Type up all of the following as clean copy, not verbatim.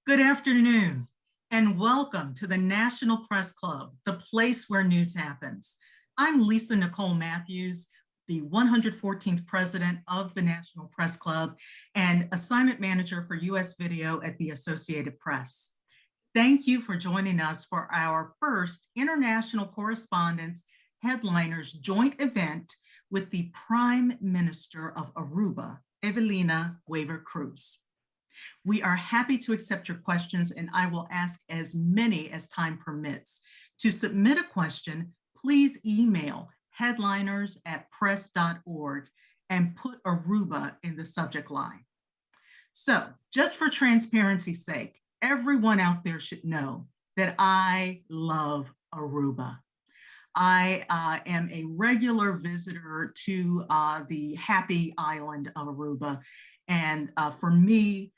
Good afternoon, and welcome to the National Press Club, the place where news happens. I'm Lisa Nicole Matthews, the 114th president of the National Press Club and assignment manager for U.S. Video at the Associated Press. Thank you for joining us for our first International Correspondence Headliners joint event with the Prime Minister of Aruba, Evelyn Wever-Croes. We are happy to accept your questions, and I will ask as many as time permits. To submit a question, please email headliners@press.org and put Aruba in the subject line. So, just for transparency's sake, everyone out there should know that I love Aruba. I am a regular visitor to the happy island of Aruba. And for me,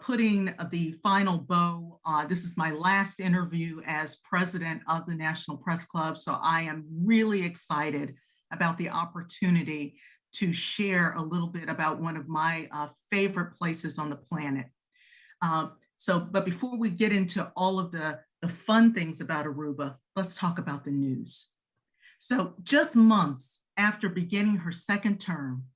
putting the final bow, this is my last interview as president of the National Press Club, so I am really excited about the opportunity to share a little bit about one of my favorite places on the planet. But before we get into all of the fun things about Aruba, let's talk about the news. So just months after beginning her second term,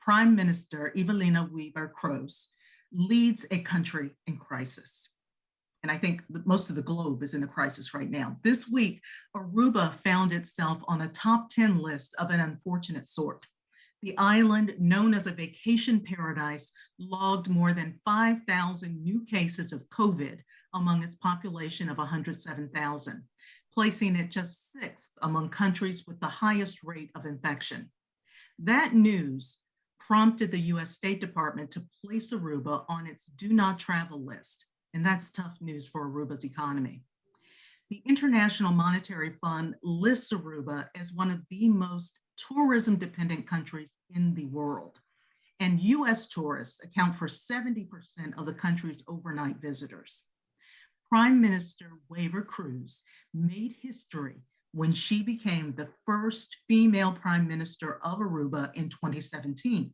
Prime Minister Evelyn Wever-Croes leads a country in crisis. And I think most of the globe is in a crisis right now. This week, Aruba found itself on a top 10 list of an unfortunate sort. The island, known as a vacation paradise, logged more than 5,000 new cases of COVID among its population of 107,000, placing it just sixth among countries with the highest rate of infection. That news prompted the US State Department to place Aruba on its do not travel list. And that's tough news for Aruba's economy. The International Monetary Fund lists Aruba as one of the most tourism-dependent countries in the world. And US tourists account for 70% of the country's overnight visitors. Prime Minister Wever-Croes made history when she became the first female prime minister of Aruba in 2017.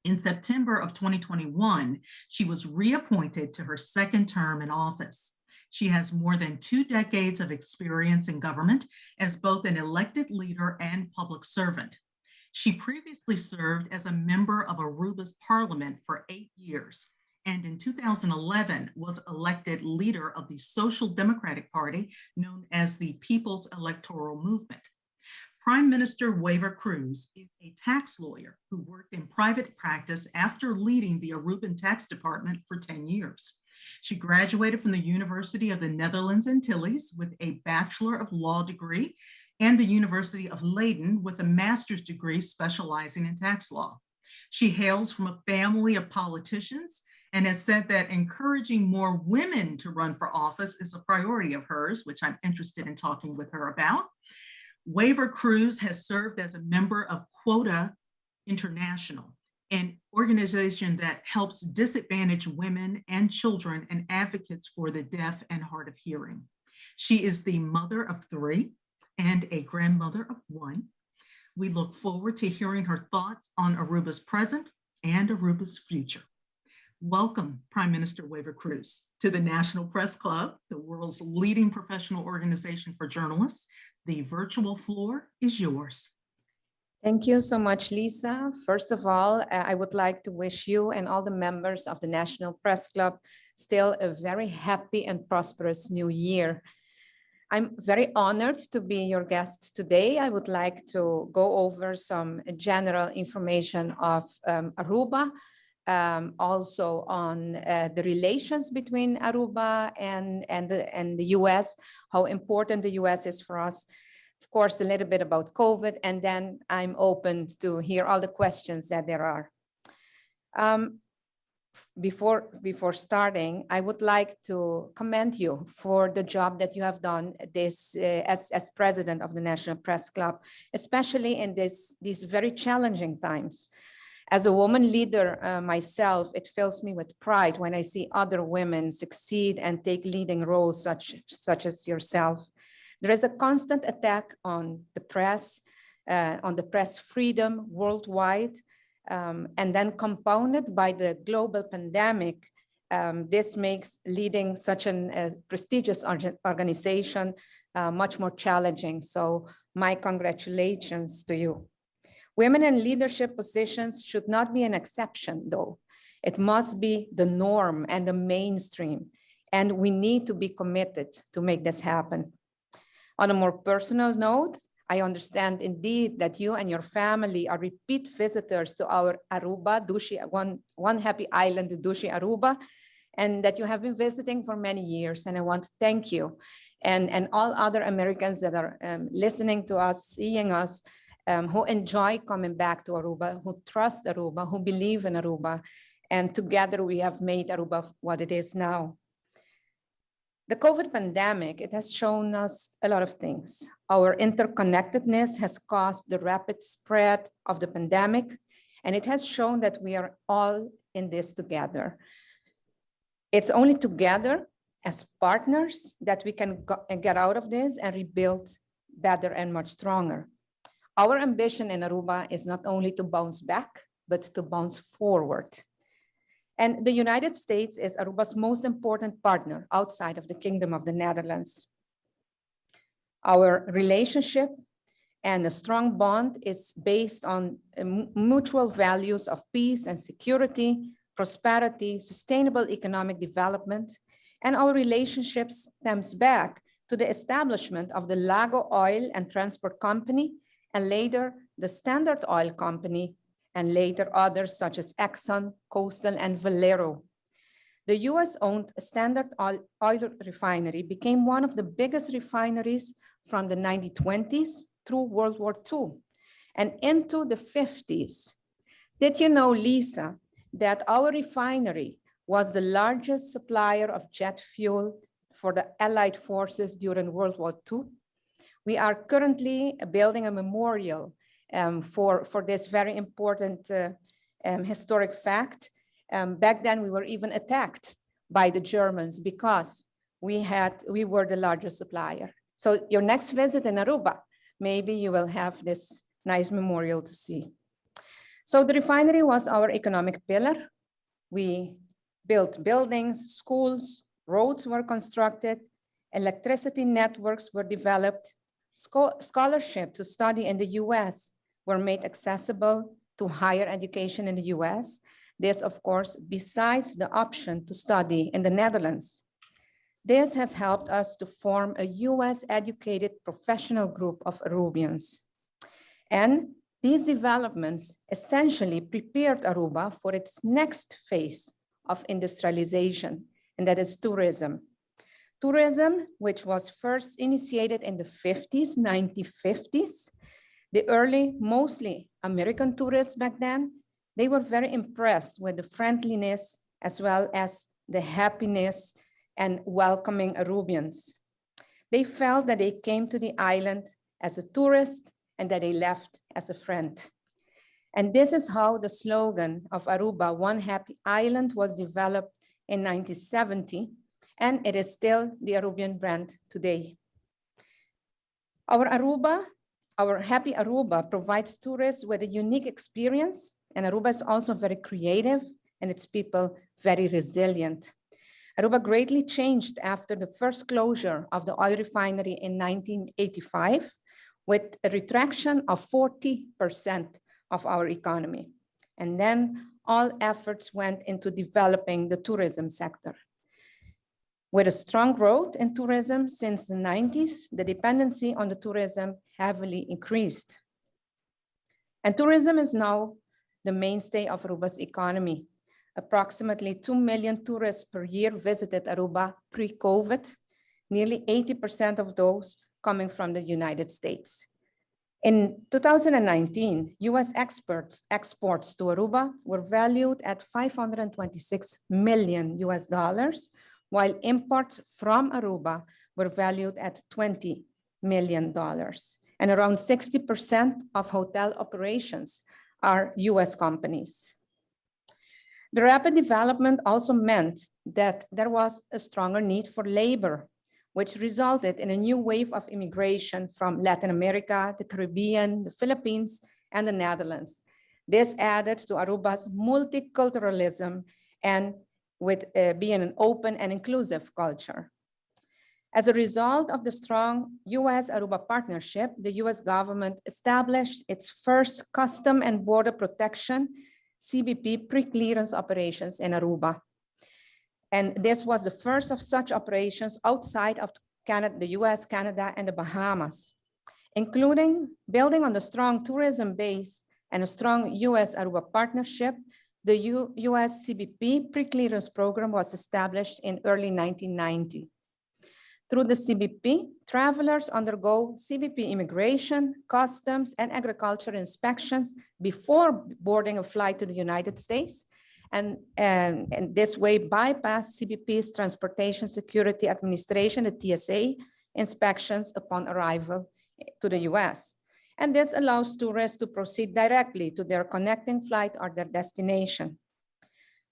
In September of 2021, she was reappointed to her second term in office. She has more than 2 decades of experience in government as both an elected leader and public servant. She previously served as a member of Aruba's parliament for 8 years, and in 2011 was elected leader of the Social Democratic Party, known as the People's Electoral Movement. Prime Minister Wever-Croes is a tax lawyer who worked in private practice after leading the Aruban Tax Department for 10 years. She graduated from the University of the Netherlands Antilles with a Bachelor of Law degree and the University of Leiden with a master's degree specializing in tax law. She hails from a family of politicians and has said that encouraging more women to run for office is a priority of hers, which I'm interested in talking with her about. Wever-Croes has served as a member of Quota International, an organization that helps disadvantaged women and children and advocates for the deaf and hard of hearing. She is the mother of 3 and a grandmother of 1. We look forward to hearing her thoughts on Aruba's present and Aruba's future. Welcome, Prime Minister Wever-Croes, to the National Press Club, the world's leading professional organization for journalists. The virtual floor is yours. Thank you so much, Lisa. First of all, I would like to wish you and all the members of the National Press Club still a very happy and prosperous new year. I'm very honored to be your guest today. I would like to go over some general information of Aruba, also on the relations between Aruba and the US, how important the US is for us. Of course, a little bit about COVID, and then I'm open to hear all the questions that there are. Before starting, I would like to commend you for the job that you have done this as president of the National Press Club, especially in these very challenging times. As a woman leader myself, it fills me with pride when I see other women succeed and take leading roles such as yourself. There is a constant attack on the press freedom worldwide, and then compounded by the global pandemic, this makes leading such a prestigious organization much more challenging. So my congratulations to you. Women in leadership positions should not be an exception, though. It must be the norm and the mainstream, and we need to be committed to make this happen. On a more personal note, I understand indeed that you and your family are repeat visitors to our Aruba, one happy island, Dushi Aruba, and that you have been visiting for many years. And I want to thank you and all other Americans that are listening to us, seeing us, who enjoy coming back to Aruba, who trust Aruba, who believe in Aruba. And together we have made Aruba what it is now. The COVID pandemic, it has shown us a lot of things. Our interconnectedness has caused the rapid spread of the pandemic, and it has shown that we are all in this together. It's only together as partners that we can get out of this and rebuild better and much stronger. Our ambition in Aruba is not only to bounce back, but to bounce forward. And the United States is Aruba's most important partner outside of the Kingdom of the Netherlands. Our relationship and a strong bond is based on mutual values of peace and security, prosperity, sustainable economic development, and our relationship stems back to the establishment of the Lago Oil and Transport Company, and later the Standard Oil Company, and later others such as Exxon, Coastal, and Valero. The US-owned Standard Oil refinery became one of the biggest refineries from the 1920s through World War II and into the 50s. Did you know, Lisa, that our refinery was the largest supplier of jet fuel for the Allied forces during World War II? We are currently building a memorial for this very important historic fact. Back then, we were even attacked by the Germans because we were the largest supplier. So your next visit in Aruba, maybe you will have this nice memorial to see. So the refinery was our economic pillar. We built buildings, schools, roads were constructed, electricity networks were developed, scholarship to study in the US were made accessible to higher education in the US. This, of course, besides the option to study in the Netherlands. This has helped us to form a US-educated professional group of Arubians. And these developments essentially prepared Aruba for its next phase of industrialization, and that is tourism. Tourism, which was first initiated in the 1950s, the early, mostly American tourists back then, they were very impressed with the friendliness as well as the happiness and welcoming Arubians. They felt that they came to the island as a tourist and that they left as a friend. And this is how the slogan of Aruba, One Happy Island, was developed in 1970, and it is still the Arubian brand today. Our Happy Aruba provides tourists with a unique experience, and Aruba is also very creative and its people very resilient. Aruba greatly changed after the first closure of the oil refinery in 1985 with a retraction of 40% of our economy. And then all efforts went into developing the tourism sector. With a strong growth in tourism since the 90s, the dependency on the tourism heavily increased. And tourism is now the mainstay of Aruba's economy. Approximately 2 million tourists per year visited Aruba pre-COVID, nearly 80% of those coming from the United States. In 2019, US exports to Aruba were valued at $526 million, while imports from Aruba were valued at $20 million. And around 60% of hotel operations are US companies. The rapid development also meant that there was a stronger need for labor, which resulted in a new wave of immigration from Latin America, the Caribbean, the Philippines, and the Netherlands. This added to Aruba's multiculturalism and with being an open and inclusive culture. As a result of the strong US-Aruba partnership, the US government established its first Custom and Border Protection CBP pre-clearance operations in Aruba. And this was the first of such operations outside of Canada, the US, Canada, and the Bahamas, including building on the strong tourism base and a strong US-Aruba partnership. The US CBP pre-clearance program was established in early 1990. Through the CBP, travelers undergo CBP immigration, customs, and agriculture inspections before boarding a flight to the United States, and this way bypass CBP's Transportation Security Administration, the TSA, inspections upon arrival to the US. And this allows tourists to proceed directly to their connecting flight or their destination.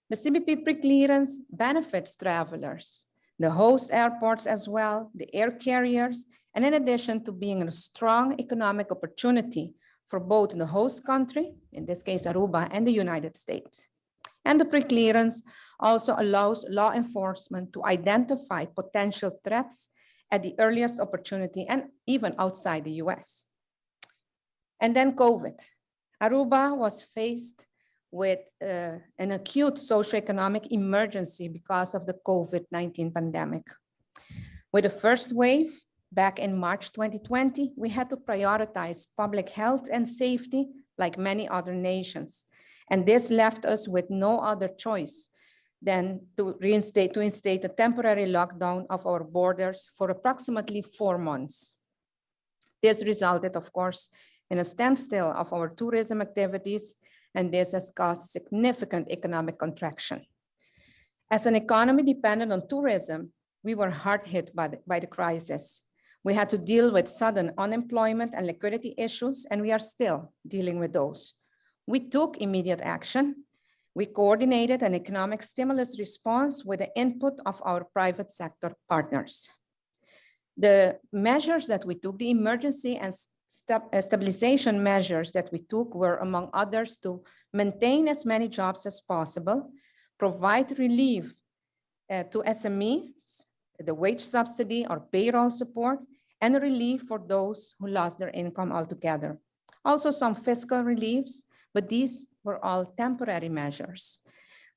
The CBP pre-clearance benefits travelers, the host airports as well, the air carriers, and in addition to being a strong economic opportunity for both the host country, in this case Aruba, and the United States. And the pre-clearance also allows law enforcement to identify potential threats at the earliest opportunity and even outside the US. And then COVID. Aruba was faced with an acute socioeconomic emergency because of the COVID-19 pandemic. With the first wave back in March 2020, we had to prioritize public health and safety like many other nations. And this left us with no other choice than to reinstate a temporary lockdown of our borders for approximately 4 months. This resulted, of course, in a standstill of our tourism activities, and this has caused significant economic contraction. As an economy dependent on tourism, we were hard hit by the crisis. We had to deal with sudden unemployment and liquidity issues, and we are still dealing with those. We took immediate action. We coordinated an economic stimulus response with the input of our private sector partners. The measures that we took, the emergency and stabilization measures that we took were, among others, to maintain as many jobs as possible, provide relief to SMEs, the wage subsidy or payroll support, and a relief for those who lost their income altogether. Also some fiscal reliefs, but these were all temporary measures.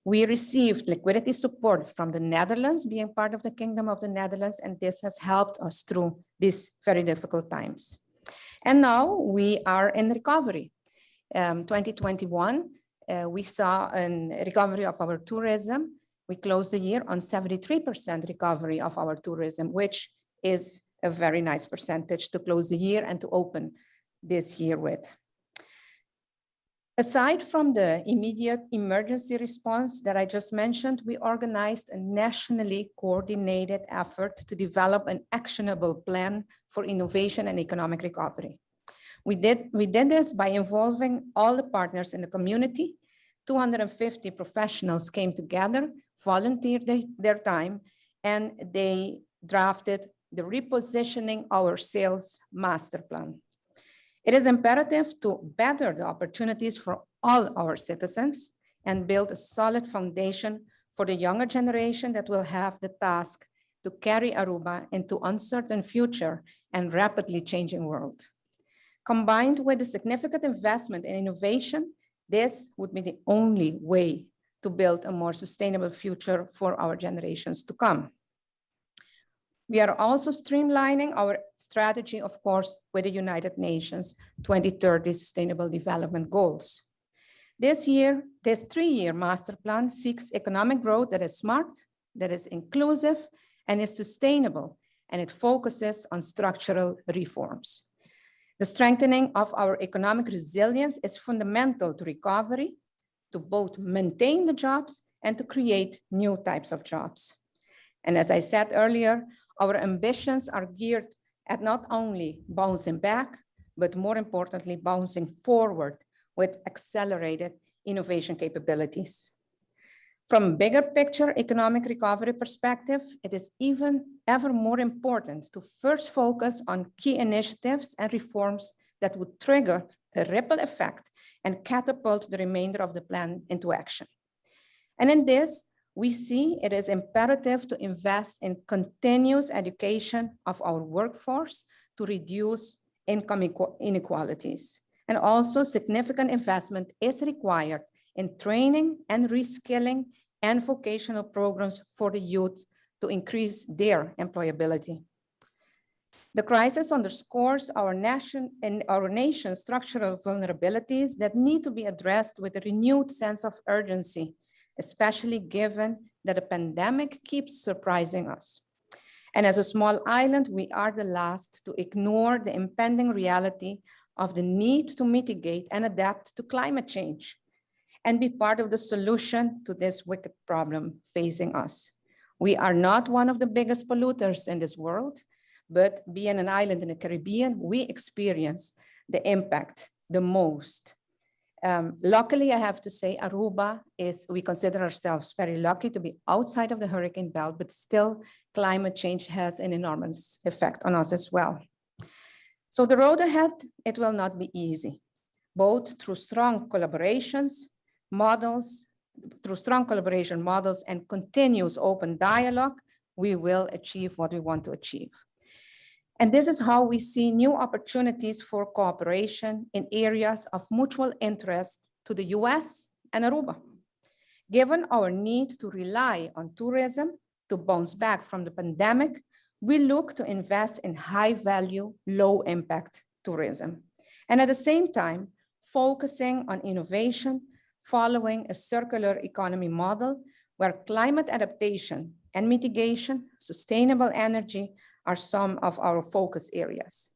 We received liquidity support from the Netherlands, being part of the Kingdom of the Netherlands, and this has helped us through these very difficult times. And now we are in recovery. 2021, we saw a recovery of our tourism. We closed the year on 73% recovery of our tourism, which is a very nice percentage to close the year and to open this year with. Aside from the immediate emergency response that I just mentioned, we organized a nationally coordinated effort to develop an actionable plan for innovation and economic recovery. We did this by involving all the partners in the community. 250 professionals came together, volunteered their time, and they drafted the Repositioning Our Sales Master Plan. It is imperative to better the opportunities for all our citizens and build a solid foundation for the younger generation that will have the task to carry Aruba into uncertain future and rapidly changing world. Combined with a significant investment in innovation, this would be the only way to build a more sustainable future for our generations to come. We are also streamlining our strategy, of course, with the United Nations 2030 Sustainable Development Goals. This 3-year master plan seeks economic growth that is smart, that is inclusive, and is sustainable, and it focuses on structural reforms. The strengthening of our economic resilience is fundamental to recovery, to both maintain the jobs and to create new types of jobs. And as I said earlier, our ambitions are geared at not only bouncing back, but more importantly, bouncing forward with accelerated innovation capabilities. From a bigger picture economic recovery perspective, it is ever more important to first focus on key initiatives and reforms that would trigger a ripple effect and catapult the remainder of the plan into action. And in this, we see it is imperative to invest in continuous education of our workforce to reduce income inequalities. And also significant investment is required in training and reskilling and vocational programs for the youth to increase their employability. The crisis underscores our nation's structural vulnerabilities that need to be addressed with a renewed sense of urgency, especially given that the pandemic keeps surprising us. And as a small island, we are the last to ignore the impending reality of the need to mitigate and adapt to climate change and be part of the solution to this wicked problem facing us. We are not one of the biggest polluters in this world, but being an island in the Caribbean, we experience the impact the most. Luckily, I have to say, Aruba we consider ourselves very lucky to be outside of the hurricane belt, but still climate change has an enormous effect on us as well. So the road ahead, it will not be easy, both through strong collaboration models and continuous open dialogue, we will achieve what we want to achieve. And this is how we see new opportunities for cooperation in areas of mutual interest to the US and Aruba. Given our need to rely on tourism to bounce back from the pandemic, we look to invest in high value, low impact tourism. And at the same time, focusing on innovation, following a circular economy model where climate adaptation and mitigation, sustainable energy, are some of our focus areas.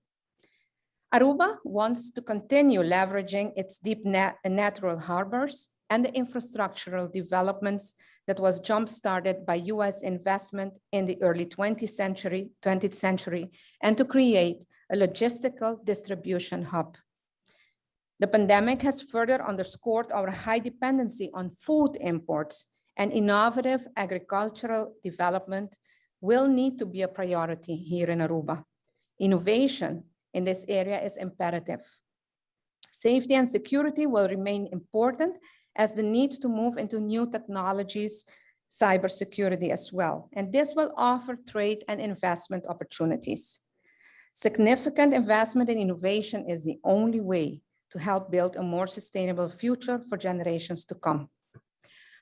Aruba wants to continue leveraging its deep natural harbors and the infrastructural developments that was jump-started by US investment in the early 20th century, and to create a logistical distribution hub. The pandemic has further underscored our high dependency on food imports, and innovative agricultural development will need to be a priority here in Aruba. Innovation in this area is imperative. Safety and security will remain important as the need to move into new technologies, cybersecurity as well. And this will offer trade and investment opportunities. Significant investment in innovation is the only way to help build a more sustainable future for generations to come.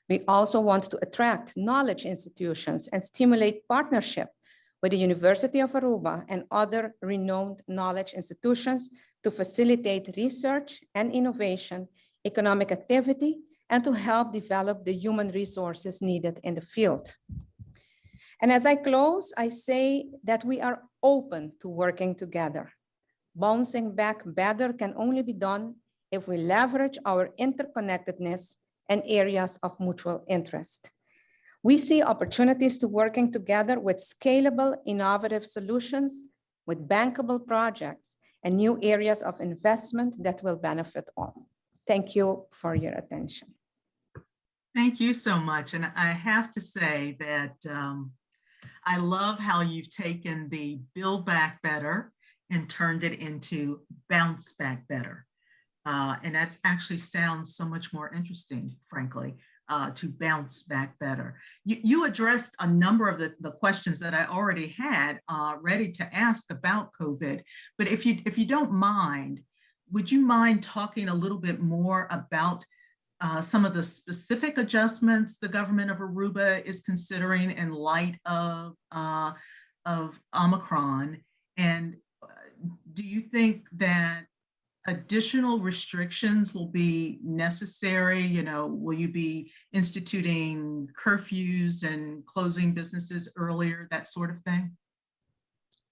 We also want to attract knowledge institutions and stimulate partnership with the University of Aruba and other renowned knowledge institutions to facilitate research and innovation, economic activity, and to help develop the human resources needed in the field. And as I close, I say that we are open to working together. Bouncing back better can only be done if we leverage our interconnectedness and areas of mutual interest. We see opportunities to working together with scalable, innovative solutions, with bankable projects, and new areas of investment that will benefit all. Thank you for your attention. Thank you so much. And I have to say that I love how you've taken the Build Back Better and turned it into Bounce Back Better. And that actually sounds so much more interesting, frankly, to bounce back better. You addressed a number of the questions that I already had ready to ask about COVID, but if you don't mind, would you mind talking a little bit more about some of the specific adjustments the government of Aruba is considering in light of Omicron? And do you think that additional restrictions will be necessary? You know, will you be instituting curfews and closing businesses earlier, that sort of thing?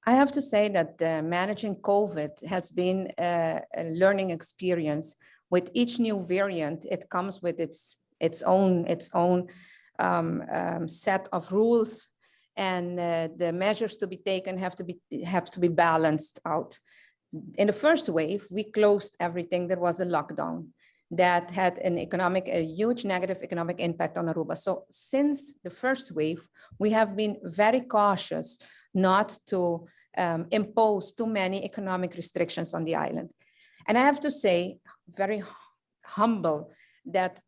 I have to say that managing COVID has been a learning experience. With each new variant, it comes with its own set of rules, and the measures to be taken have to be balanced out. In the first wave, we closed everything. There was a lockdown that had a huge negative economic impact on Aruba. So since the first wave, we have been very cautious not to impose too many economic restrictions on the island. And I have to say, very humble, that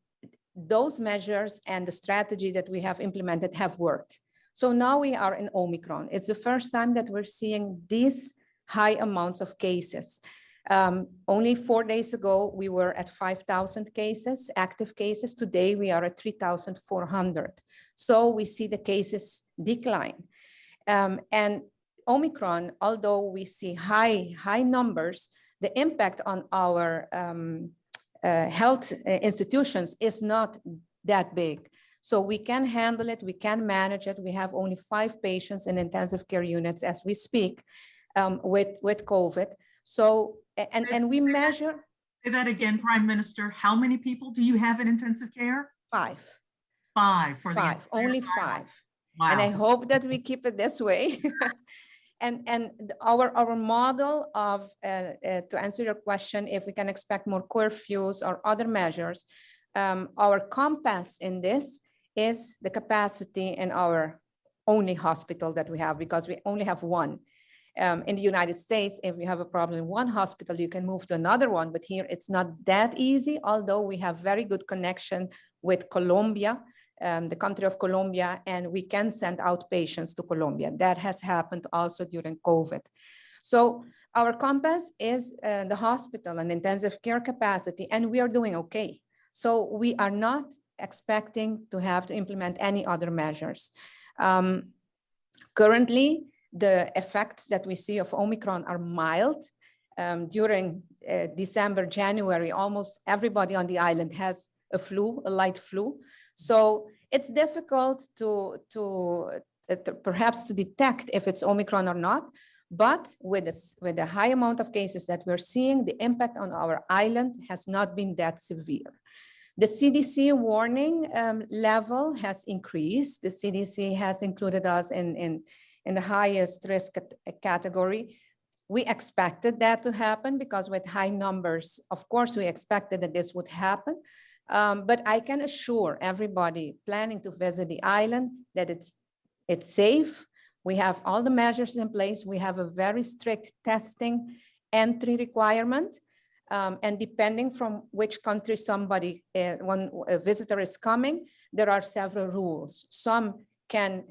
those measures and the strategy that we have implemented have worked. So now we are in Omicron. It's the first time that we're seeing these high amounts of cases. Only 4 days ago, we were at 5,000 cases, active cases. Today, we are at 3,400. So we see the cases decline. And Omicron, although we see high numbers, the impact on our health institutions is not that big. So we can handle it, we can manage it. We have only 5 patients in intensive care units as we speak with COVID. So, and we measure. Say that again, Prime Minister. How many people do you have in intensive care? 5. 5 for five, only 5. Wow. And I hope that we keep it this way. And our model of, to answer your question, if we can expect more curfews or other measures, our compass in this is the capacity in our only hospital that we have, because we only have one. In the United States, if you have a problem in one hospital, you can move to another one, but here it's not that easy, although we have very good connection with Colombia, the country of Colombia, and we can send out patients to Colombia. That has happened also during COVID. So our compass is the hospital and intensive care capacity, and we are doing okay. So we are not expecting to have to implement any other measures. Currently, the effects that we see of Omicron are mild. During December, January, almost everybody on the island has a flu, a light flu. So it's difficult to perhaps to detect if it's Omicron or not. But with the high amount of cases that we're seeing, the impact on our island has not been that severe. The CDC warning level has increased. The CDC has included us in the highest risk category. We expected that to happen because with high numbers, of course, we expected that this would happen. But I can assure everybody planning to visit the island that it's safe. We have all the measures in place. We have a very strict testing entry requirement. And depending from which country when a visitor is coming, there are several rules. Some can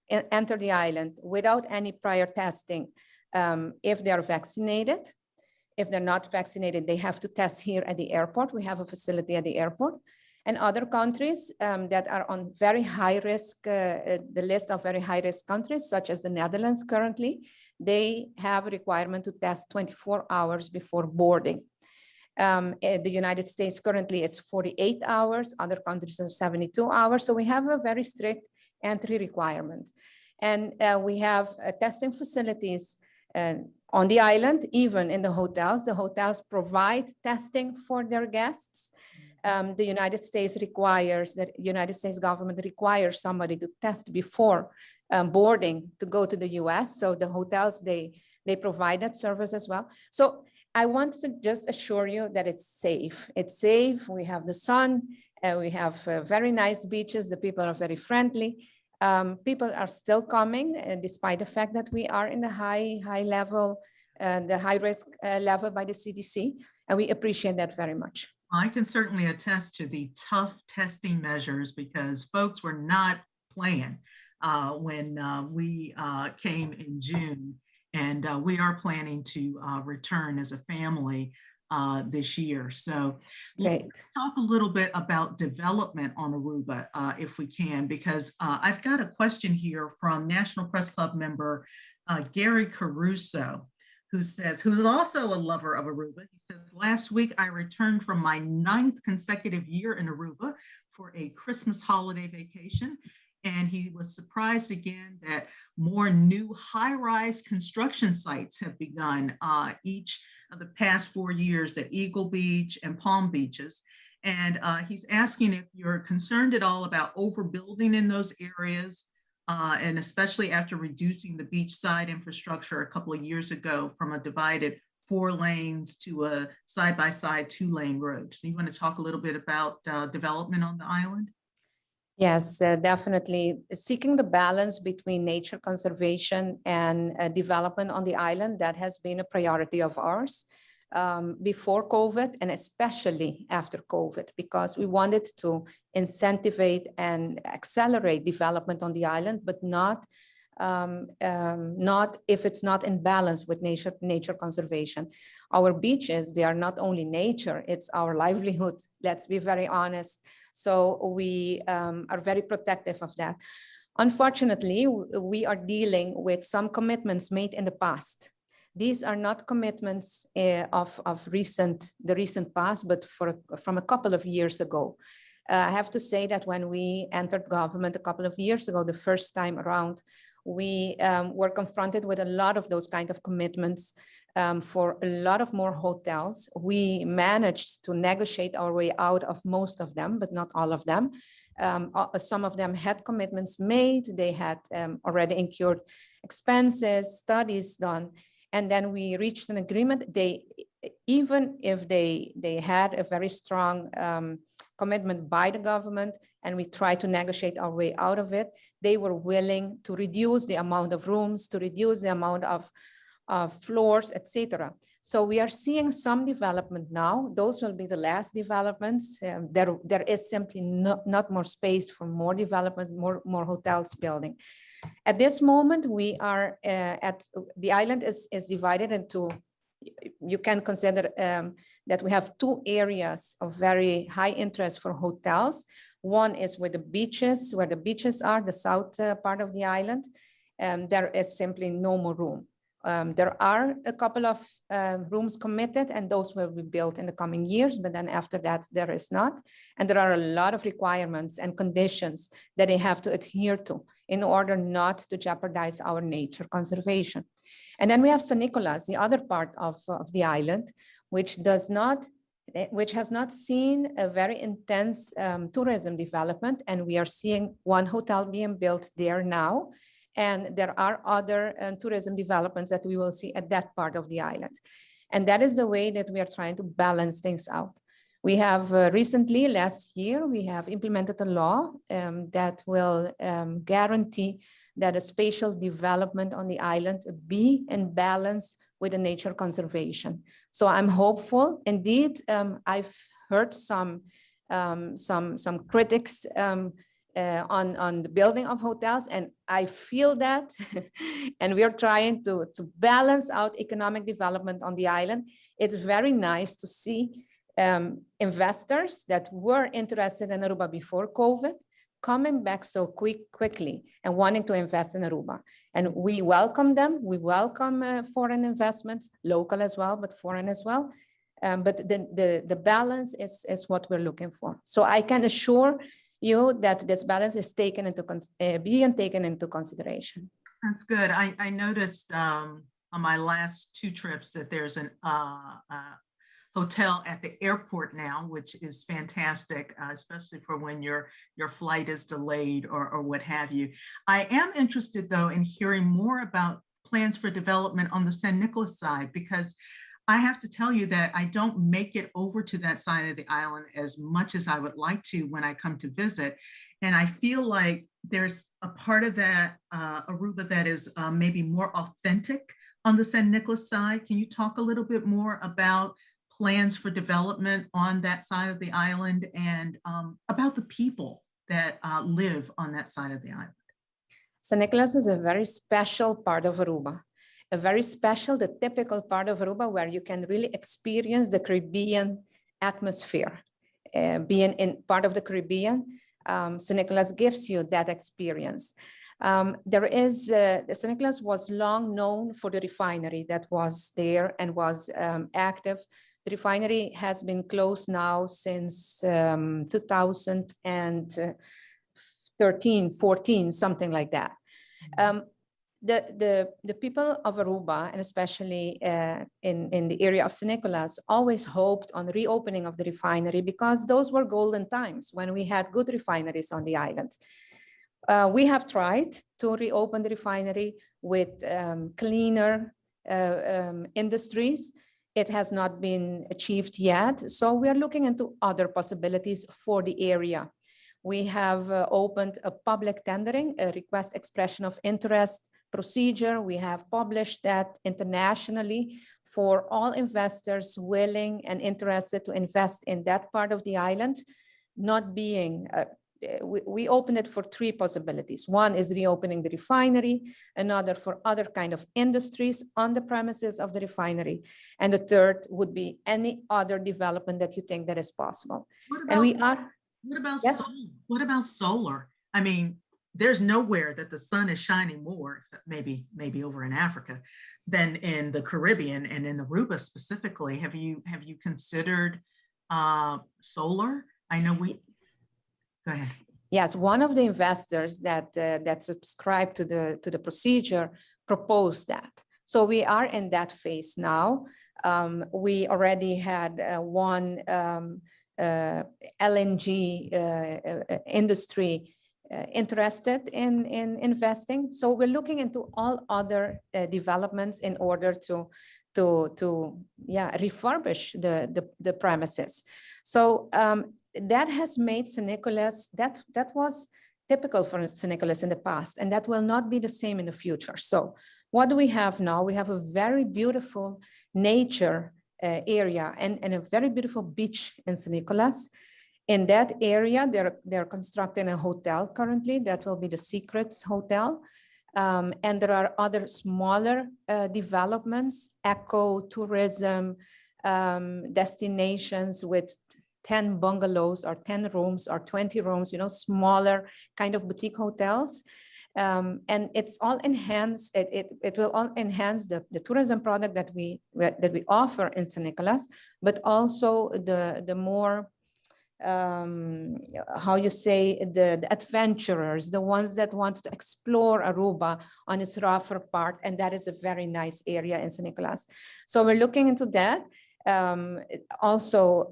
enter the island without any prior testing if they are vaccinated. If they're not vaccinated, they have to test here at the airport. We have a facility at the airport. And other countries that are on very high risk, the list of very high risk countries, such as the Netherlands currently, they have a requirement to test 24 hours before boarding. The United States currently it's 48 hours, other countries are 72 hours. So we have a very strict entry requirement. And we have testing facilities on the island, even in the hotels. The hotels provide testing for their guests. The United States government requires somebody to test before boarding to go to the US. So the hotels, they provide that service as well. So I want to just assure you that it's safe. It's safe. We have the sun, we have very nice beaches. The people are very friendly. People are still coming despite the fact that we are in the high level, the high risk level by the CDC. And we appreciate that very much. I can certainly attest to the tough testing measures because folks were not playing when we came in June. And we are planning to return as a family this year. So let's talk a little bit about development on Aruba, if we can, because I've got a question here from National Press Club member Gary Caruso, who's also a lover of Aruba. He says, last week I returned from my 9th consecutive year in Aruba for a Christmas holiday vacation. And he was surprised again that more new high-rise construction sites have begun each of the past 4 years at Eagle Beach and Palm Beaches. And he's asking if you're concerned at all about overbuilding in those areas, and especially after reducing the beachside infrastructure a couple of years ago from a divided 4 lanes to a side-by-side 2-lane road. So you want to talk a little bit about development on the island? Yes, definitely. Seeking the balance between nature conservation and development on the island, that has been a priority of ours. before COVID and especially after COVID, because we wanted to incentivize and accelerate development on the island, but not if it's not in balance with nature conservation. Our beaches, they are not only nature, it's our livelihood. Let's be very honest. So we are very protective of that. Unfortunately, we are dealing with some commitments made in the past. These are not commitments of the recent past, but from a couple of years ago. I have to say that when we entered government a couple of years ago, the first time around, we were confronted with a lot of those kind of commitments for a lot of more hotels. We managed to negotiate our way out of most of them, but not all of them. Some of them had commitments made. They had already incurred expenses, studies done. And then we reached an agreement. Even if they had a very strong commitment by the government, and we tried to negotiate our way out of it, they were willing to reduce the amount of rooms, to reduce the amount of floors, etc. So we are seeing some development now. Those will be the last developments. There is simply not more space for more development, more hotels building. At this moment, we are the island is divided into, you can consider that we have two areas of very high interest for hotels. One is with the beaches, where the beaches are, the south part of the island, and there is simply no more room. There are a couple of rooms committed, and those will be built in the coming years, but then after that, there is not. And there are a lot of requirements and conditions that they have to adhere to in order not to jeopardize our nature conservation. And then we have San Nicolas, the other part of the island, which has not seen a very intense tourism development. And we are seeing one hotel being built there now. And there are other tourism developments that we will see at that part of the island. And that is the way that we are trying to balance things out. We have recently, last year, we have implemented a law that will guarantee that a spatial development on the island be in balance with the nature conservation. So I'm hopeful. Indeed, I've heard some critics on the building of hotels, and I feel that. And we are trying to balance out economic development on the island. It's very nice to see investors that were interested in Aruba before COVID coming back so quickly and wanting to invest in Aruba. And we welcome them. We welcome foreign investments, local as well, but foreign as well. But the balance is what we're looking for. So I can assure you that this balance is being taken into consideration. That's good. I noticed on my last two trips that there's an hotel at the airport now, which is fantastic, especially for when your flight is delayed or what have you. I am interested, though, in hearing more about plans for development on the San Nicolas side, because I have to tell you that I don't make it over to that side of the island as much as I would like to when I come to visit. And I feel like there's a part of that Aruba that is maybe more authentic on the San Nicolas side. Can you talk a little bit more about plans for development on that side of the island and about the people that live on that side of the island? San Nicolas is a very special part of Aruba. A very special, the typical part of Aruba where you can really experience the Caribbean atmosphere. Being in part of the Caribbean, San Nicolas gives you that experience. San Nicolas was long known for the refinery that was there and was active. The refinery has been closed now since 2013, 14, something like that. The people of Aruba, and especially in the area of San Nicolas, always hoped on reopening of the refinery because those were golden times when we had good refineries on the island. We have tried to reopen the refinery with cleaner industries. It has not been achieved yet. So we are looking into other possibilities for the area. We have opened a public tendering, a request expression of interest procedure. We have published that internationally for all investors willing and interested to invest in that part of the island, not being, we open it for three possibilities. One is reopening the refinery, another for other kind of industries on the premises of the refinery, and the third would be any other development that you think that is possible. And we are. What about Yes? solar? What about solar? I mean, there's nowhere that the sun is shining more, except maybe over in Africa, than in the Caribbean and in Aruba specifically. Have you considered solar? I know we. Go ahead. Yes, one of the investors that that subscribed to the procedure proposed that. So we are in that phase now. We already had one LNG industry interested in investing. So we're looking into all other developments in order to refurbish the premises. So that has made St. Nicholas, that was typical for St. Nicholas in the past, and that will not be the same in the future. So what do we have now? We have a very beautiful nature area and a very beautiful beach in St. Nicholas. In that area, they're constructing a hotel currently. That will be the Secrets Hotel. And there are other smaller developments, eco-tourism destinations with 10 bungalows or 10 rooms or 20 rooms, smaller kind of boutique hotels. And it's all enhanced. It will all enhance the tourism product that we offer in St. Nicholas, but also the more the adventurers, the ones that want to explore Aruba on its rougher part, and that is a very nice area in St. Nicholas. So we're looking into that. Also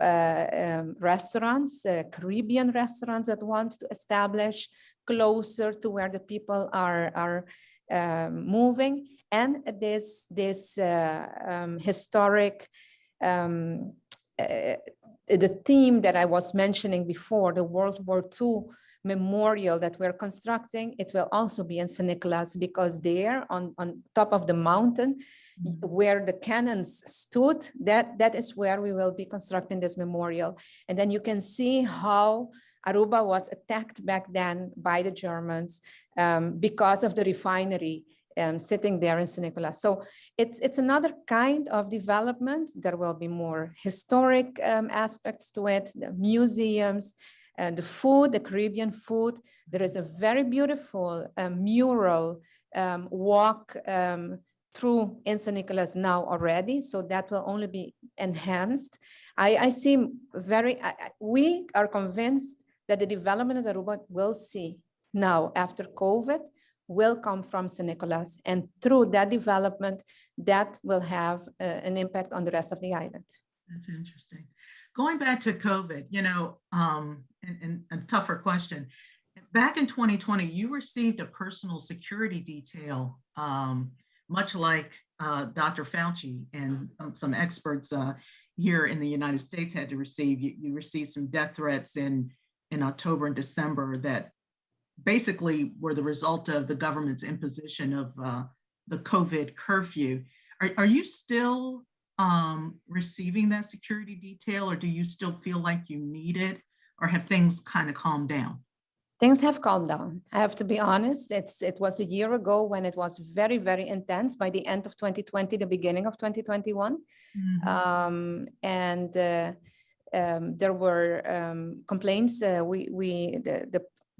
restaurants, Caribbean restaurants that want to establish closer to where the people are moving, and this historic the theme that I was mentioning before, the World War II memorial that we're constructing, it will also be in St. Nicholas, because there on top of the mountain where the cannons stood, that is where we will be constructing this memorial. And then you can see how Aruba was attacked back then by the Germans because of the refinery sitting there in St. Nicholas. So it's another kind of development. There will be more historic aspects to it, the museums, and the food, the Caribbean food. There is a very beautiful mural walk through in St. Nicholas now already. So that will only be enhanced. We are convinced that the development of Aruba will see now after COVID will come from St. Nicholas, and through that development, that will have an impact on the rest of the island. That's interesting. Going back to COVID, and a tougher question. Back in 2020, you received a personal security detail, much like Dr. Fauci and some experts here in the United States had to receive. You received some death threats in October and December that basically were the result of the government's imposition of the COVID curfew. Are you still receiving that security detail, or do you still feel like you need it, or have things kind of calmed down? Things have calmed down. I have to be honest. It was a year ago when it was very, very intense. By the end of 2020, the beginning of 2021, and there were complaints.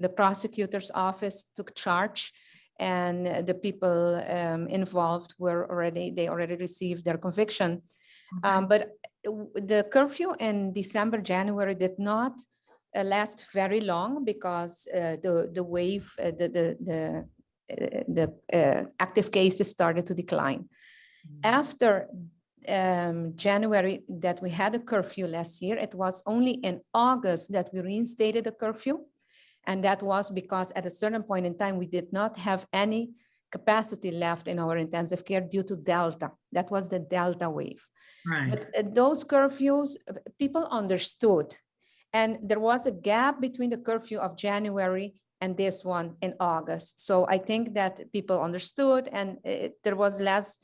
The prosecutor's office took charge, and the people involved they already received their conviction. Okay. But the curfew in December, January did not last very long, because the wave, the active cases started to decline. After January that we had a curfew last year, it was only in August that we reinstated a curfew. And that was because at a certain point in time, we did not have any capacity left in our intensive care due to Delta. That was the Delta wave. Right. But those curfews, people understood. And there was a gap between the curfew of January and this one in August. So I think that people understood, and there was less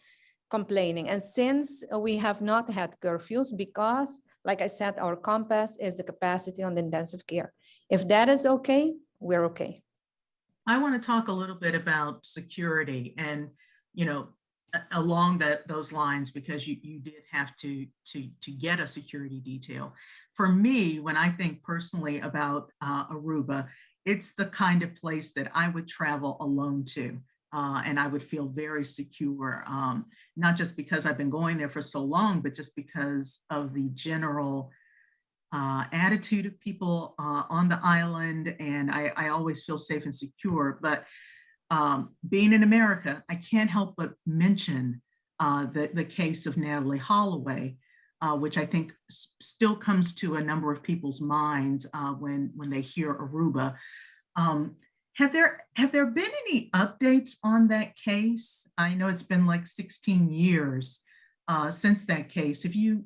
complaining. And since we have not had curfews, because like I said, our compass is the capacity on the intensive care. If that is okay, we're okay. I want to talk a little bit about security and, you know, along those lines, because you did have to get a security detail. For me, when I think personally about Aruba, it's the kind of place that I would travel alone to. And I would feel very secure, not just because I've been going there for so long, but just because of the general attitude of people on the island. And I always feel safe and secure. But being in America, I can't help but mention the case of Natalie Holloway, which I think still comes to a number of people's minds when they hear Aruba. Have there been any updates on that case? I know it's been like 16 years since that case. Have you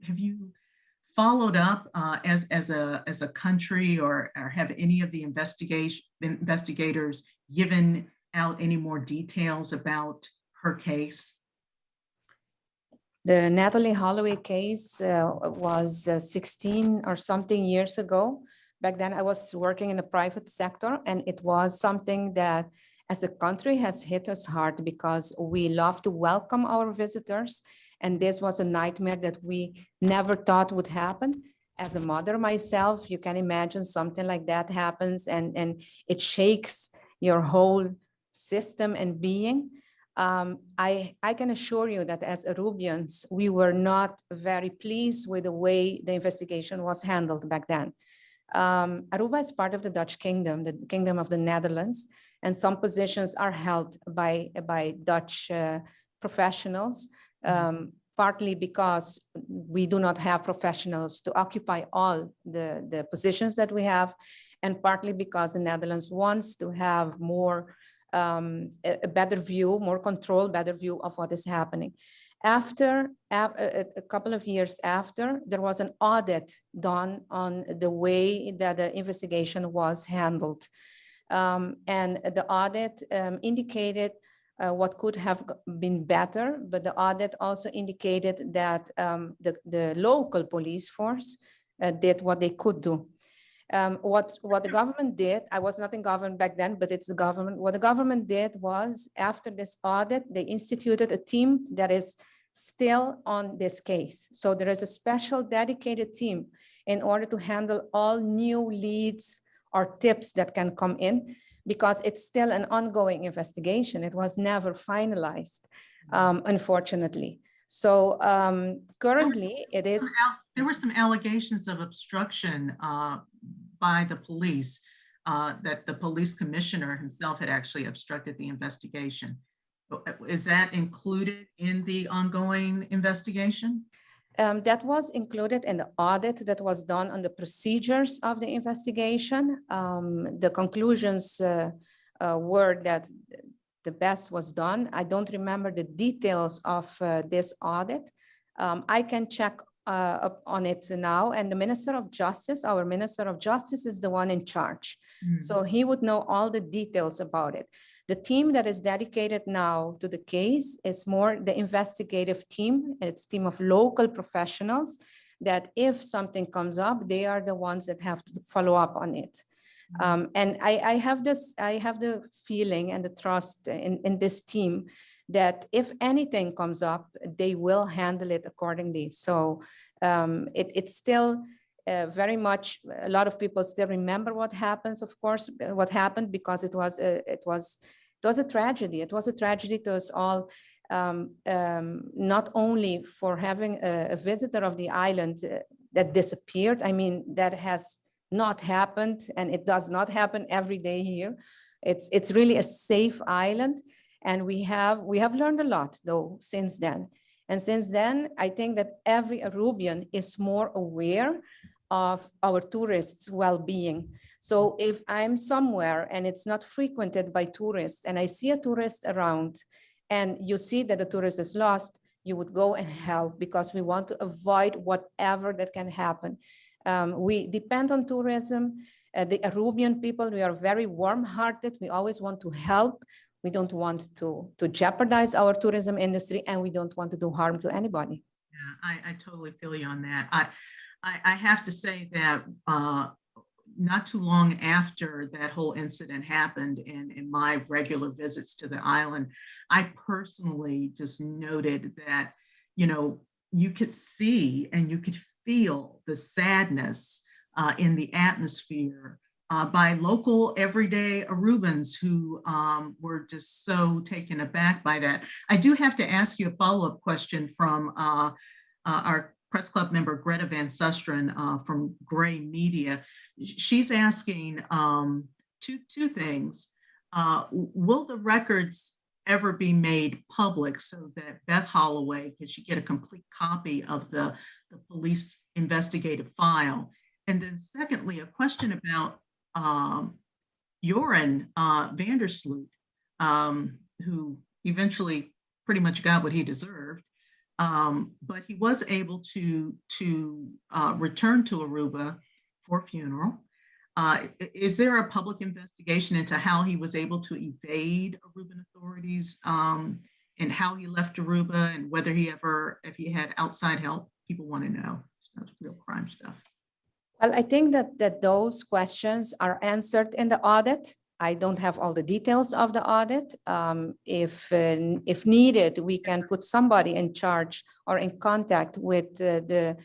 followed up as a country, or have any of the investigators given out any more details about her case? The Natalie Holloway case was 16 or something years ago. Back then I was working in the private sector, and it was something that as a country has hit us hard because we love to welcome our visitors. And this was a nightmare that we never thought would happen. As a mother myself, you can imagine something like that happens, and it shakes your whole system and being. I can assure you that as Arubians, we were not very pleased with the way the investigation was handled back then. Aruba is part of the Dutch kingdom, the Kingdom of the Netherlands, and some positions are held by Dutch professionals, partly because we do not have professionals to occupy all the positions that we have, and partly because the Netherlands wants to have more a better view, more control, better view of what is happening. After a couple of years after, there was an audit done on the way that the investigation was handled. And the audit indicated what could have been better, but the audit also indicated that the local police force did what they could do. What the government did, I was not in government back then, but it's the government. What the government did was, after this audit, they instituted a team that is still on this case. So there is a special dedicated team in order to handle all new leads or tips that can come in, because it's still an ongoing investigation. It was never finalized, unfortunately. So currently it is. There were some allegations of obstruction by the police, that the police commissioner himself had actually obstructed the investigation. Is that included in the ongoing investigation? That was included in the audit that was done on the procedures of the investigation. The conclusions were that the best was done. I don't remember the details of this audit. I can check up on it now. And the Minister of Justice, our Minister of Justice, is the one in charge. So he would know all the details about it. The team that is dedicated now to the case is more the investigative team. It's a team of local professionals that if something comes up, they are the ones that have to follow up on it. And I have the feeling and the trust in this team that if anything comes up, they will handle it accordingly. So it's still very much, a lot of people still remember what happens, of course, what happened, because it was a tragedy. It was a tragedy to us all, not only for having a visitor of the island that disappeared. I mean, that has not happened, and it does not happen every day here. It's really a safe island, and we have learned a lot though since then. And since then, I think that every Arubian is more aware of our tourists' well-being. So if I'm somewhere and it's not frequented by tourists, and I see a tourist around, and you see that the tourist is lost, you would go and help, because we want to avoid whatever that can happen. We depend on tourism. The Arubian people, we are very warm-hearted. We always want to help. We don't want to jeopardize our tourism industry, and we don't want to do harm to anybody. Yeah, I totally feel you on that. I have to say that not too long after that whole incident happened, in my regular visits to the island, I personally just noted that, you could see and you could feel the sadness in the atmosphere by local everyday Arubans who were just so taken aback by that. I do have to ask you a follow-up question from our press club member, Greta Van Susteren from Gray Media. She's asking two things. Will the records ever be made public so that Beth Holloway, could she get a complete copy of the police investigative file? And then secondly, a question about Joran Vandersloot, who eventually pretty much got what he deserved. But he was able to return to Aruba for a funeral. Is there a public investigation into how he was able to evade Aruban authorities and how he left Aruba and whether if he had outside help? People want to know. That's real crime stuff. Well, I think that those questions are answered in the audit. I don't have all the details of the audit. If needed, we can put somebody in charge or in contact with the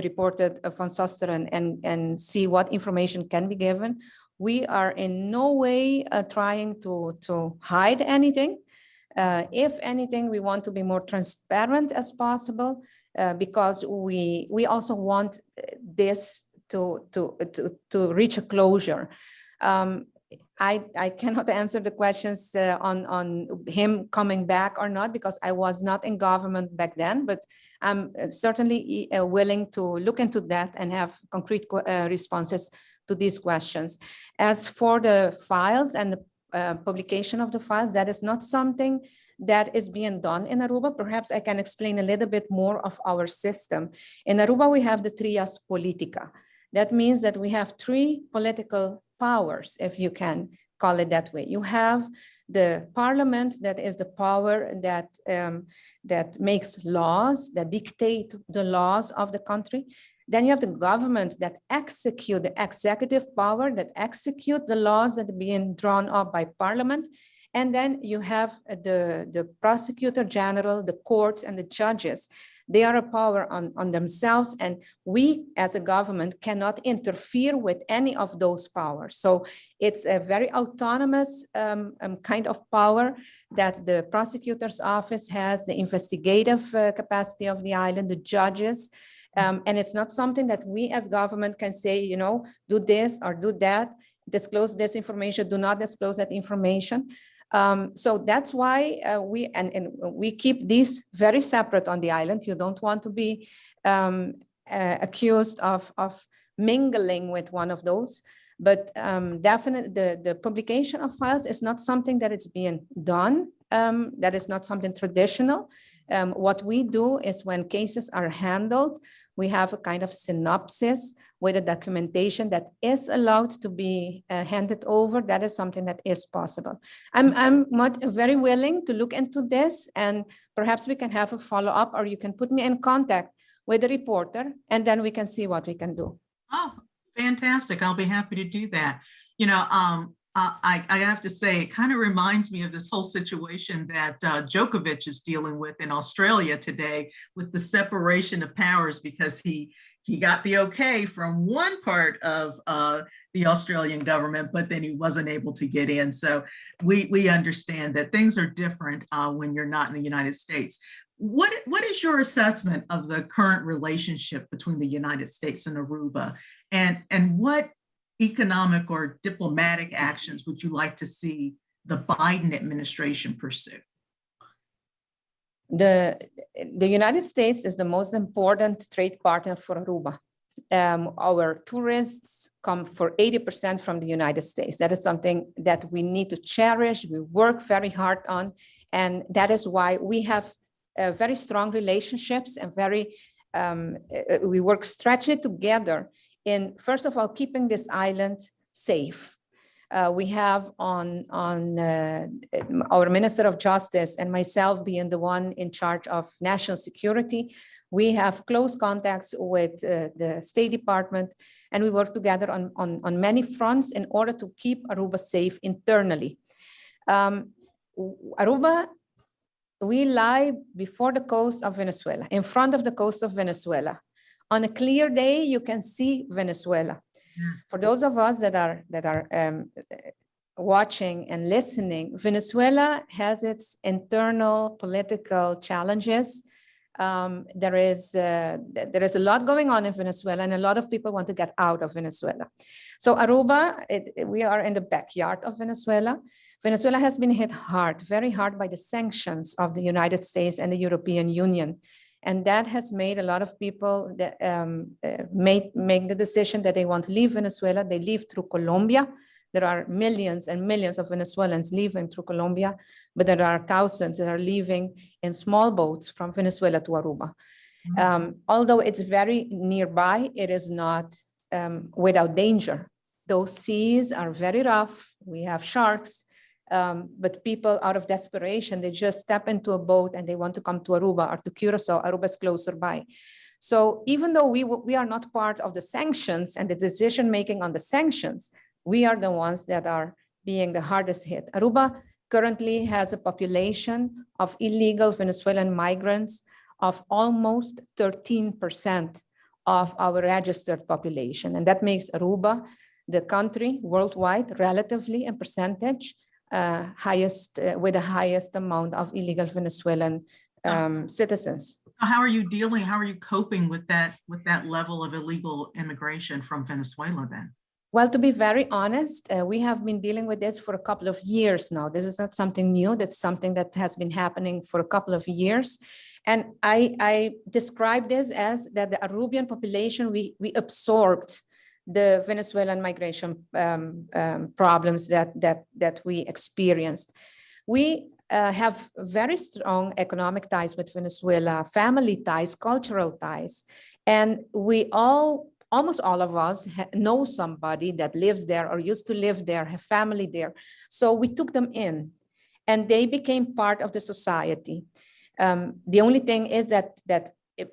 reporter Van Susteren and see what information can be given. We are in no way trying to hide anything. If anything, we want to be more transparent as possible because we also want this to reach a closure. I cannot answer the questions on him coming back or not because I was not in government back then, but I'm certainly willing to look into that and have concrete responses to these questions. As for the files and the publication of the files, that is not something that is being done in Aruba. Perhaps I can explain a little bit more of our system. In Aruba, we have the trias politica. That means that we have three political powers, if you can call it that way. You have the parliament, that is the power that makes laws, that dictate the laws of the country. Then you have the government that execute, the executive power that execute the laws that are being drawn up by parliament. And then you have the prosecutor general, the courts, and the judges. They are a power on themselves, and we as a government cannot interfere with any of those powers. So it's a very autonomous kind of power that the prosecutor's office has, the investigative capacity of the island, the judges, and it's not something that we as government can say, do this or do that, disclose this information, do not disclose that information. So that's why we keep these very separate on the island. You don't want to be accused of mingling with one of those. But definitely the publication of files is not something that is being done. That is not something traditional. What we do is when cases are handled, we have a kind of synopsis with a documentation that is allowed to be handed over. That is something that is possible. I'm very willing to look into this, and perhaps we can have a follow-up, or you can put me in contact with the reporter, and then we can see what we can do. Oh, fantastic. I'll be happy to do that. I have to say, it kind of reminds me of this whole situation that Djokovic is dealing with in Australia today with the separation of powers, because he got the okay from one part of the Australian government, but then he wasn't able to get in. So we understand that things are different when you're not in the United States. What is your assessment of the current relationship between the United States and Aruba? And what economic or diplomatic actions would you like to see the Biden administration pursue? The United States is the most important trade partner for Aruba. Our tourists come for 80% from the United States. That is something that we need to cherish. We work very hard on, and that is why we have very strong relationships and we work strategically together in, first of all, keeping this island safe. We have on our Minister of Justice and myself being the one in charge of national security, we have close contacts with the State Department, and we work together on many fronts in order to keep Aruba safe internally. Aruba, we lie before the coast of Venezuela, in front of the coast of Venezuela. On a clear day, you can see Venezuela. Yes. For those of us that are watching and listening, Venezuela has its internal political challenges. There is a lot going on in Venezuela, and a lot of people want to get out of Venezuela. So Aruba, we are in the backyard of Venezuela. Venezuela has been hit hard, very hard by the sanctions of the United States and the European Union. And that has made a lot of people that make the decision that they want to leave Venezuela. They leave through Colombia. There are millions and millions of Venezuelans leaving through Colombia, but there are thousands that are leaving in small boats from Venezuela to Aruba. Although it's very nearby, it is not without danger. Those seas are very rough. We have sharks. But people, out of desperation, they just step into a boat and they want to come to Aruba or to Curacao. Aruba is closer by. So even though we are not part of the sanctions and the decision-making on the sanctions, we are the ones that are being the hardest hit. Aruba currently has a population of illegal Venezuelan migrants of almost 13% of our registered population. And that makes Aruba the country worldwide, relatively in percentage, with the highest amount of illegal Venezuelan citizens. How are you coping with that level of illegal immigration from Venezuela then? Well, to be very honest, we have been dealing with this for a couple of years now. This is not something new. That's something that has been happening for a couple of years. And I describe this as that the Aruban population, we absorbed the Venezuelan migration problems that we experienced. We have very strong economic ties with Venezuela, family ties, cultural ties, and almost all of us know somebody that lives there or used to live there, have family there. So we took them in, and they became part of the society. The only thing is that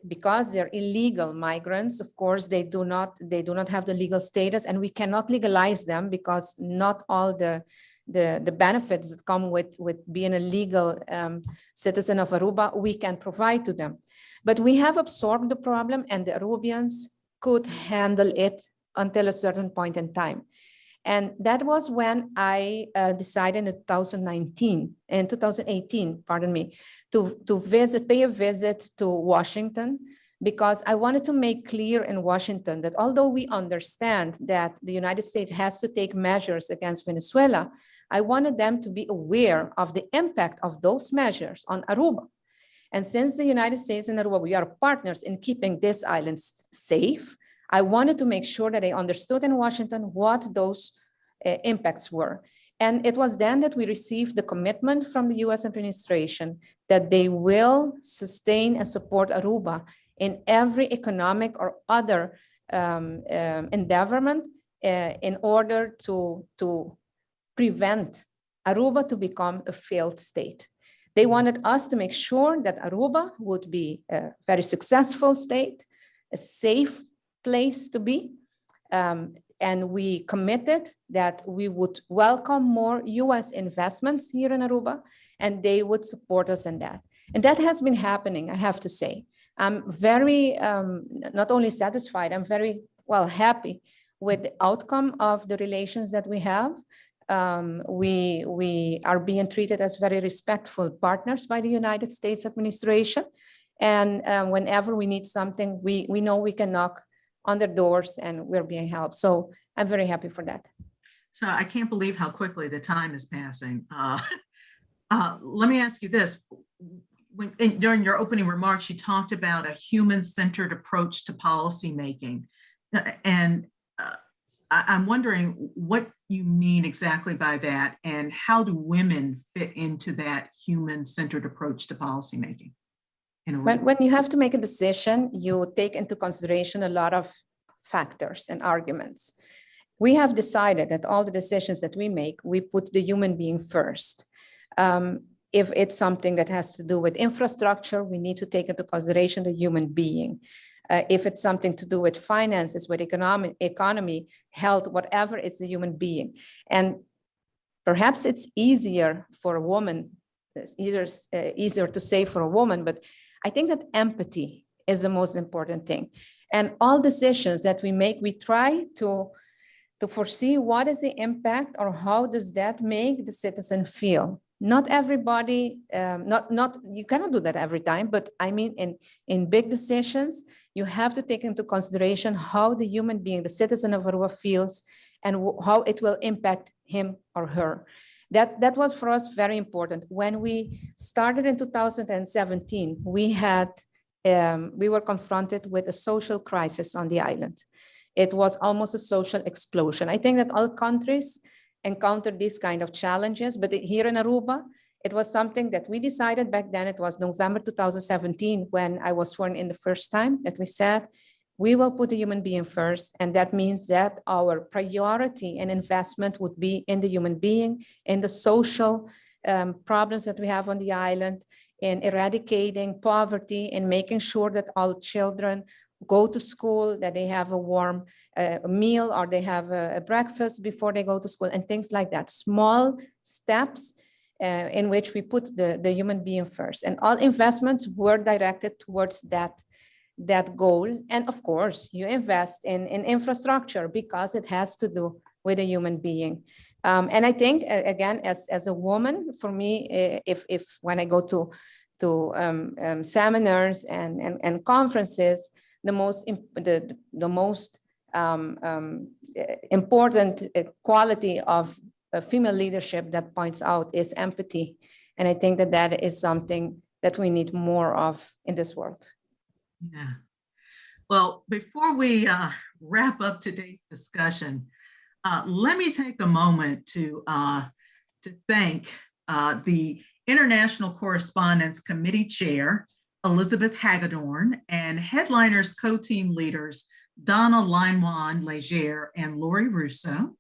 because they're illegal migrants, of course, they do not have the legal status, and we cannot legalize them because not all the benefits that come with being a legal citizen of Aruba, we can provide to them. But we have absorbed the problem, and the Arubians could handle it until a certain point in time. And that was when I decided in 2018, pardon me, to pay a visit to Washington, because I wanted to make clear in Washington that although we understand that the United States has to take measures against Venezuela, I wanted them to be aware of the impact of those measures on Aruba. And since the United States and Aruba, we are partners in keeping this island safe, I wanted to make sure that they understood in Washington what those impacts were. And it was then that we received the commitment from the US administration that they will sustain and support Aruba in every economic or other endeavorment in order to prevent Aruba to become a failed state. They wanted us to make sure that Aruba would be a very successful state, a safe place to be. And we committed that we would welcome more US investments here in Aruba, and they would support us in that. And that has been happening, I have to say. I'm very, not only satisfied, I'm very happy with the outcome of the relations that we have. We are being treated as very respectful partners by the United States administration. And whenever we need something, we know we can knock on their doors and we're being helped. So I'm very happy for that. So I can't believe how quickly the time is passing. Let me ask you this. During your opening remarks, you talked about a human-centered approach to policymaking. And I'm wondering what you mean exactly by that, and how do women fit into that human-centered approach to policymaking? When you have to make a decision, you take into consideration a lot of factors and arguments. We have decided that all the decisions that we make, we put the human being first. If it's something that has to do with infrastructure, we need to take into consideration the human being. If it's something to do with finances, with economy, health, whatever, it's the human being. And perhaps it's easier for a woman, it's easier to say for a woman, but I think that empathy is the most important thing. And all decisions that we make, we try to foresee what is the impact or how does that make the citizen feel. Not everybody, you cannot do that every time, but I mean, in big decisions, you have to take into consideration how the human being, the citizen of Aruba feels and how it will impact him or her. That was for us very important. When we started in 2017, we were confronted with a social crisis on the island. It was almost a social explosion. I think that all countries encounter these kind of challenges, but here in Aruba, it was something that we decided back then. It was November 2017 when I was sworn in the first time that we said, we will put the human being first. And that means that our priority and investment would be in the human being, in the social problems that we have on the island, in eradicating poverty, in making sure that all children go to school, that they have a warm meal or they have a breakfast before they go to school and things like that. Small steps in which we put the human being first. And all investments were directed towards that goal. And of course, you invest in infrastructure because it has to do with a human being. And I think, again, as a woman, for me, if when I go to seminars and conferences, the most important quality of female leadership that points out is empathy. And I think that is something that we need more of in this world. Yeah. Well, before we wrap up today's discussion, let me take a moment to thank the International Correspondence Committee Chair, Elizabeth Hagedorn, and Headliners co-team leaders, Donna Linewan Leger and Lori Russo,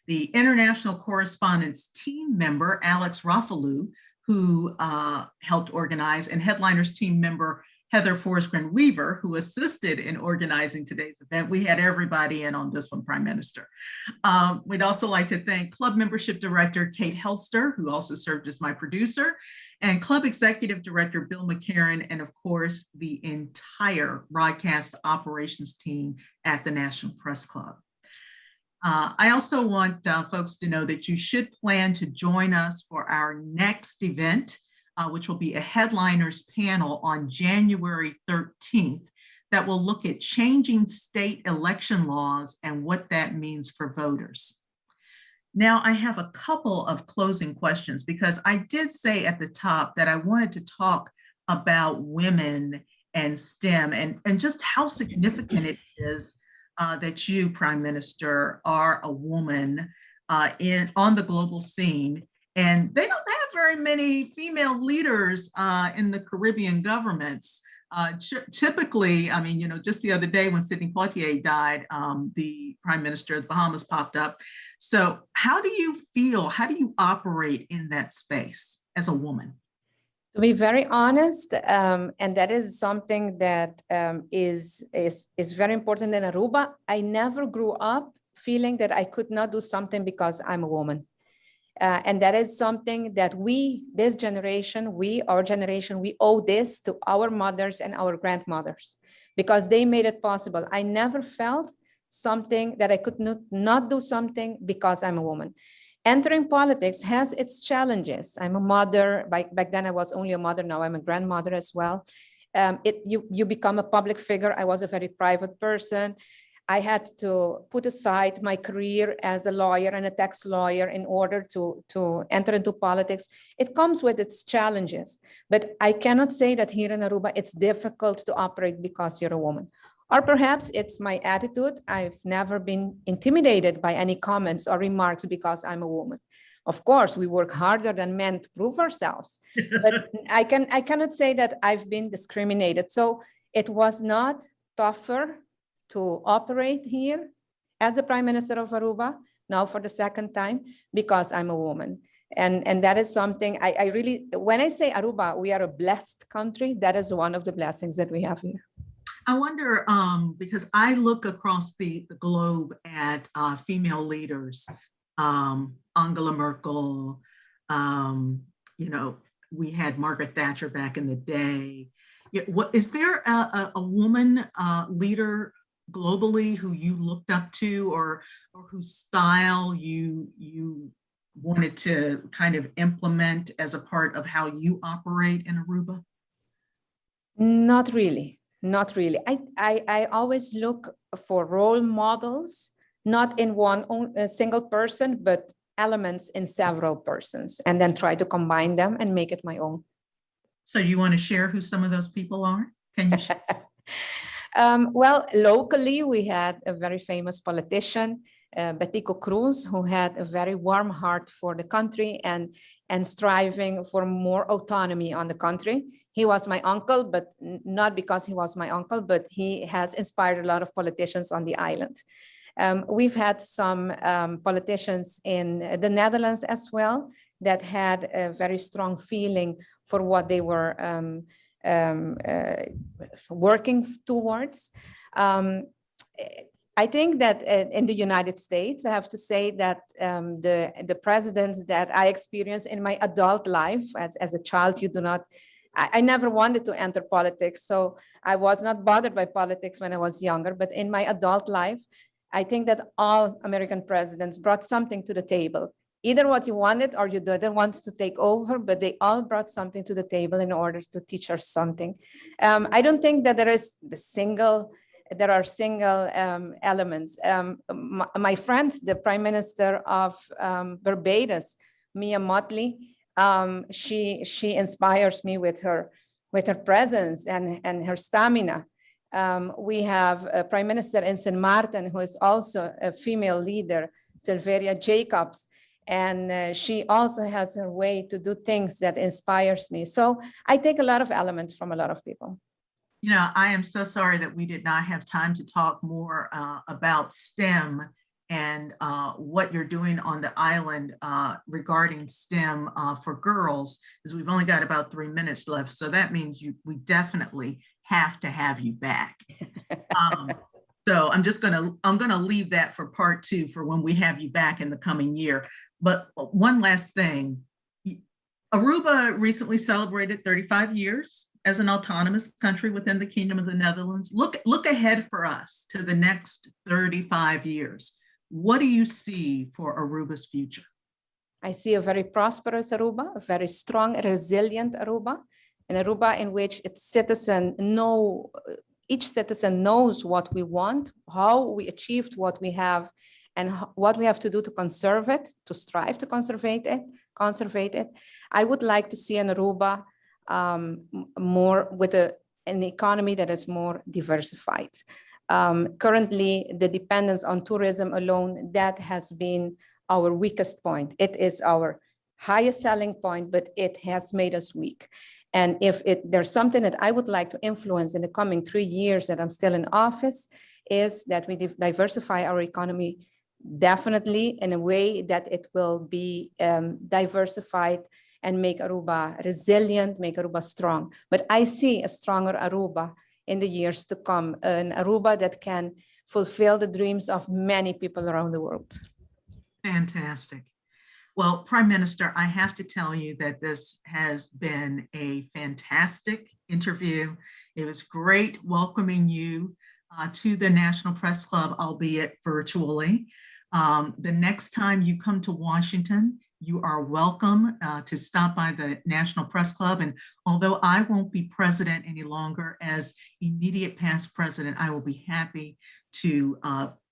the International Correspondence team member, Alex Rafalu, who helped organize, and Headliners team member, Heather Forsgren Weaver, who assisted in organizing today's event. We had everybody in on this one, Prime Minister. We'd also like to thank Club Membership Director Kate Helster, who also served as my producer, and Club Executive Director Bill McCarran, and of course, the entire broadcast operations team at the National Press Club. I also want folks to know that you should plan to join us for our next event, which will be a headliners panel on January 13th that will look at changing state election laws and what that means for voters. Now, I have a couple of closing questions because I did say at the top that I wanted to talk about women and STEM and just how significant it is that you, Prime Minister, are a woman on the global scene. And they don't have very many female leaders in the Caribbean governments. Typically, I mean, just the other day when Sidney Poitier died, the Prime Minister of the Bahamas popped up. So how do you feel, how do you operate in that space as a woman? To be very honest, and that is something that is very important in Aruba, I never grew up feeling that I could not do something because I'm a woman. And that is something that this generation, our generation, we owe this to our mothers and our grandmothers because they made it possible. I never felt something that I could not do something because I'm a woman. Entering politics has its challenges. I'm a mother. Back then I was only a mother. Now I'm a grandmother as well. You become a public figure. I was a very private person. I had to put aside my career as a lawyer and a tax lawyer in order to enter into politics. It comes with its challenges, but I cannot say that here in Aruba, it's difficult to operate because you're a woman. Or perhaps it's my attitude. I've never been intimidated by any comments or remarks because I'm a woman. Of course, we work harder than men to prove ourselves, but I cannot say that I've been discriminated. So it was not tougher to operate here as the Prime Minister of Aruba, now for the second time, because I'm a woman. And that is something I really, when I say Aruba, we are a blessed country. That is one of the blessings that we have here. I wonder, because I look across the globe at female leaders, Angela Merkel, you know, we had Margaret Thatcher back in the day. Is there a woman leader globally who you looked up to, or whose style you wanted to kind of implement as a part of how you operate in Aruba? Not really, not really. I always look for role models, not in a single person, but elements in several persons, and then try to combine them and make it my own. So you want to share who some of those people are? Can you share? Well, locally, we had a very famous politician, Betico Cruz, who had a very warm heart for the country and striving for more autonomy on the country. He was my uncle, but not because he was my uncle, but he has inspired a lot of politicians on the island. We've had some politicians in the Netherlands as well that had a very strong feeling for what they were working towards. I think that in the United States, I have to say that the presidents that I experienced in my adult life as a child, I never wanted to enter politics. So I was not bothered by politics when I was younger, but in my adult life, I think that all American presidents brought something to the table. Either what you wanted or you didn't want to take over, but they all brought something to the table in order to teach us something. I don't think that there are single elements. My friend, the Prime Minister of Barbados, Mia Mottley, she inspires me with her presence and her stamina. We have a Prime Minister in St. Martin who is also a female leader, Silveria Jacobs. And she also has her way to do things that inspires me. So I take a lot of elements from a lot of people. You know, I am so sorry that we did not have time to talk more about STEM and what you're doing on the island regarding STEM for girls, because we've only got about 3 minutes left. So that means we definitely have to have you back. So I'm gonna leave that for part 2 for when we have you back in the coming year. But one last thing, Aruba recently celebrated 35 years as an autonomous country within the Kingdom of the Netherlands. Look ahead for us to the next 35 years. What do you see for Aruba's future? I see a very prosperous Aruba, a very strong, resilient Aruba, an Aruba in which each citizen knows what we want, how we achieved what we have, and what we have to do to conserve it, to strive to conserve it. I would like to see an Aruba more with an economy that is more diversified. Currently, the dependence on tourism alone, that has been our weakest point. It is our highest selling point, but it has made us weak. And if there's something that I would like to influence in the coming 3 years that I'm still in office, is that we diversify our economy definitely in a way that it will be diversified and make Aruba resilient, make Aruba strong. But I see a stronger Aruba in the years to come, an Aruba that can fulfill the dreams of many people around the world. Fantastic. Well, Prime Minister, I have to tell you that this has been a fantastic interview. It was great welcoming you to the National Press Club, albeit virtually. The next time you come to Washington, you are welcome to stop by the National Press Club. And although I won't be president any longer, as immediate past president, I will be happy to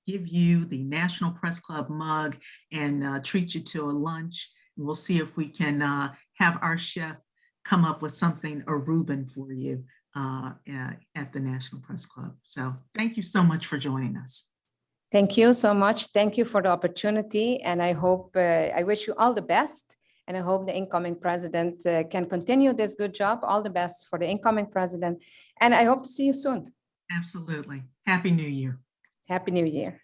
give you the National Press Club mug and treat you to a lunch. And we'll see if we can have our chef come up with something Aruban for you at the National Press Club. So thank you so much for joining us. Thank you so much. Thank you for the opportunity. And I hope, I wish you all the best. And I hope the incoming president can continue this good job. All the best for the incoming president. And I hope to see you soon. Absolutely. Happy New Year. Happy New Year.